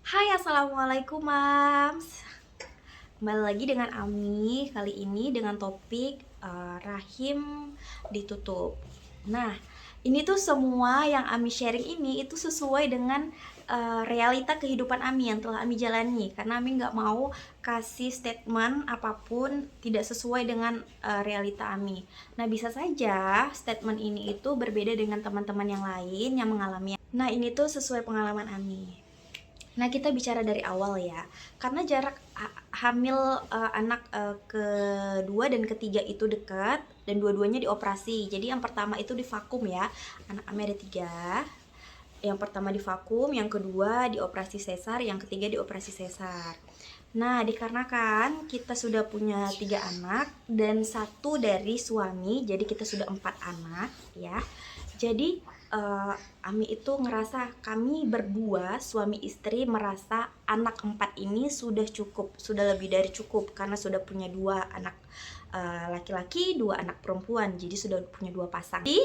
Hai, assalamualaikum Mams. Kembali lagi dengan Ami. Kali ini dengan topik rahim ditutup. Nah, ini tuh semua yang Ami sharing ini itu sesuai dengan realita kehidupan Ami yang telah Ami jalani. Karena Ami nggak mau kasih statement apapun tidak sesuai dengan realita Ami. Nah, bisa saja statement ini itu berbeda dengan teman-teman yang lain yang mengalami. Nah, ini tuh sesuai pengalaman Ami. Nah, kita bicara dari awal ya. Karena jarak hamil anak kedua dan ketiga itu dekat dan dua-duanya dioperasi. Jadi yang pertama itu di vakum ya. Anak Ame ada tiga. Yang pertama di vakum, yang kedua dioperasi sesar, yang ketiga dioperasi sesar. Nah, dikarenakan kita sudah punya tiga anak dan satu dari suami, jadi kita sudah 4 anak ya. Jadi Ami itu ngerasa kami berdua suami istri merasa anak 4 ini sudah cukup, sudah lebih dari cukup karena sudah punya 2 anak laki-laki, 2 anak perempuan, jadi sudah punya 2 pasang. Jadi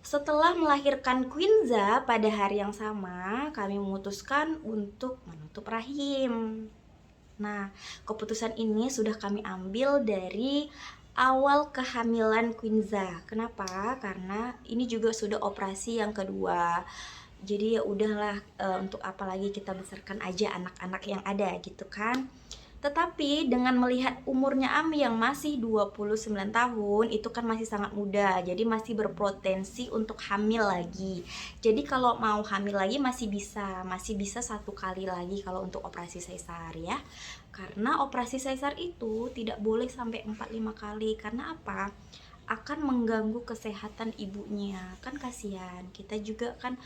setelah melahirkan Quinza pada hari yang sama, kami memutuskan untuk menutup rahim. Nah, keputusan ini sudah kami ambil dari awal kehamilan Quinza. Kenapa? Karena ini juga sudah operasi yang kedua. Jadi ya udahlah, untuk apa lagi kita besarkan aja anak-anak yang ada gitu kan. Tetapi dengan melihat umurnya Ami yang masih 29 tahun, itu kan masih sangat muda, jadi masih berpotensi untuk hamil lagi. Jadi kalau mau hamil lagi masih bisa 1 kali lagi kalau untuk operasi sesar ya. Karena operasi sesar itu tidak boleh sampai 4-5 kali. Karena apa? Akan mengganggu kesehatan ibunya. Kan kasihan. Kita juga kan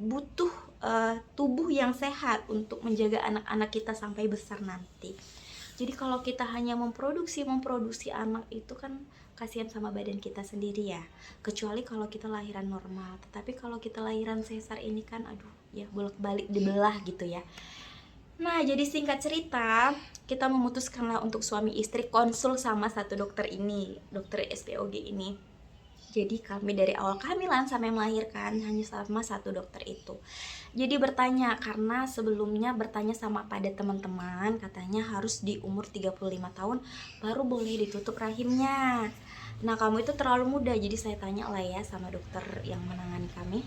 butuh tubuh yang sehat untuk menjaga anak-anak kita sampai besar nanti. Jadi kalau kita hanya memproduksi anak itu kan kasihan sama badan kita sendiri ya. Kecuali kalau kita lahiran normal. Tetapi kalau kita lahiran sesar ini kan aduh ya bolak-balik dibelah gitu ya. Nah, jadi singkat cerita, kita memutuskanlah untuk suami istri konsul sama satu dokter ini, dokter SPOG ini. Jadi kami dari awal kehamilan sampai melahirkan hanya sama satu dokter itu. Jadi bertanya, karena sebelumnya bertanya sama pada teman-teman, katanya harus di umur 35 tahun baru boleh ditutup rahimnya. Nah, kamu itu terlalu muda, jadi saya tanya lah ya sama dokter yang menangani kami.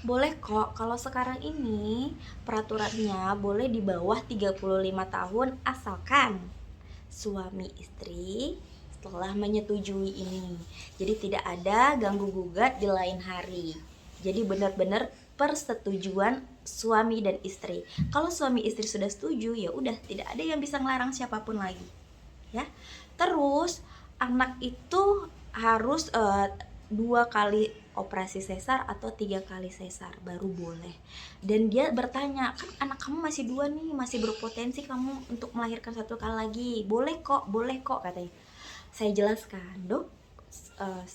Boleh kok, kalau sekarang ini peraturannya boleh di bawah 35 tahun asalkan suami istri setelah menyetujui ini. Jadi tidak ada ganggu gugat di lain hari. Jadi benar-benar persetujuan suami dan istri. Kalau suami istri sudah setuju, ya udah tidak ada yang bisa ngelarang siapapun lagi. Ya. Terus anak itu harus 2 kali operasi sesar atau 3 kali sesar baru boleh. Dan dia bertanya, kan anak kamu masih 2 nih, masih berpotensi kamu untuk melahirkan 1 kali lagi. Boleh kok katanya. Saya jelaskan, dok,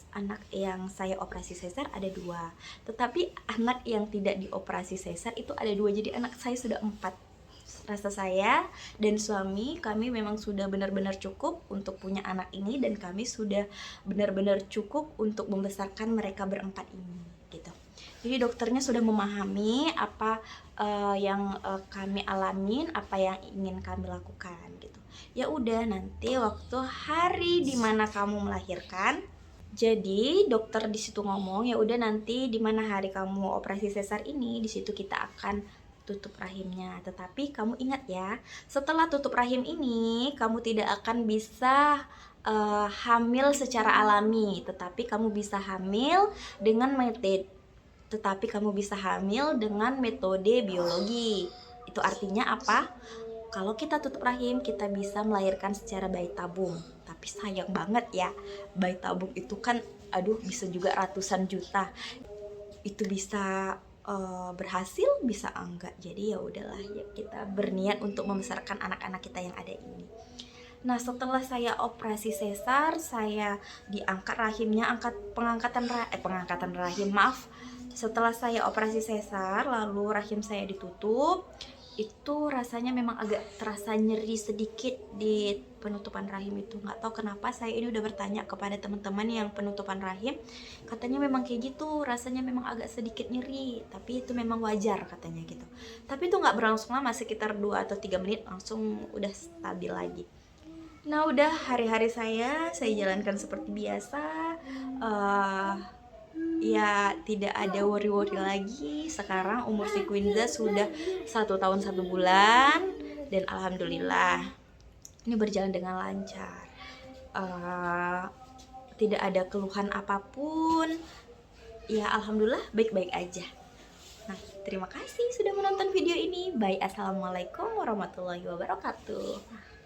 anak yang saya operasi sesar ada 2, tetapi anak yang tidak dioperasi sesar itu ada 2, jadi anak saya sudah 4. Rasa saya dan suami kami memang sudah benar-benar cukup untuk punya anak ini, dan kami sudah benar-benar cukup untuk membesarkan mereka berempat ini gitu. Jadi dokternya sudah memahami apa yang kami alamin, apa yang ingin kami lakukan gitu. Ya udah, nanti waktu hari dimana kamu melahirkan, jadi dokter di situ ngomong, ya udah nanti dimana hari kamu operasi sesar ini, di situ kita akan tutup rahimnya. Tetapi kamu ingat ya, setelah tutup rahim ini kamu tidak akan bisa hamil secara alami, tetapi kamu bisa hamil dengan metode biologi. Itu artinya apa? Kalau kita tutup rahim, kita bisa melahirkan secara bayi tabung. Tapi sayang banget ya, bayi tabung itu kan aduh bisa juga ratusan juta. Itu bisa berhasil, bisa enggak. Jadi ya udahlah ya, kita berniat untuk membesarkan anak-anak kita yang ada ini. Nah, setelah saya operasi sesar, saya diangkat rahimnya, pengangkatan rahim, maaf. Setelah saya operasi sesar, lalu rahim saya ditutup. itu rasanya memang agak terasa nyeri sedikit di penutupan rahim itu. Nggak tahu kenapa saya ini udah bertanya kepada teman-teman yang penutupan rahim, katanya memang kayak gitu, rasanya memang agak sedikit nyeri, tapi itu memang wajar katanya gitu. Tapi itu nggak berlangsung lama, sekitar 2 atau 3 menit langsung udah stabil lagi. Nah udah, hari-hari saya jalankan seperti biasa. Eh, Ya tidak ada worry-worry lagi. Sekarang umur si Quinza sudah 1 tahun 1 bulan, dan alhamdulillah ini berjalan dengan lancar. Eh, Tidak ada keluhan apapun. Ya alhamdulillah baik-baik aja. Nah, terima kasih sudah menonton video ini. Bye, assalamualaikum warahmatullahi wabarakatuh.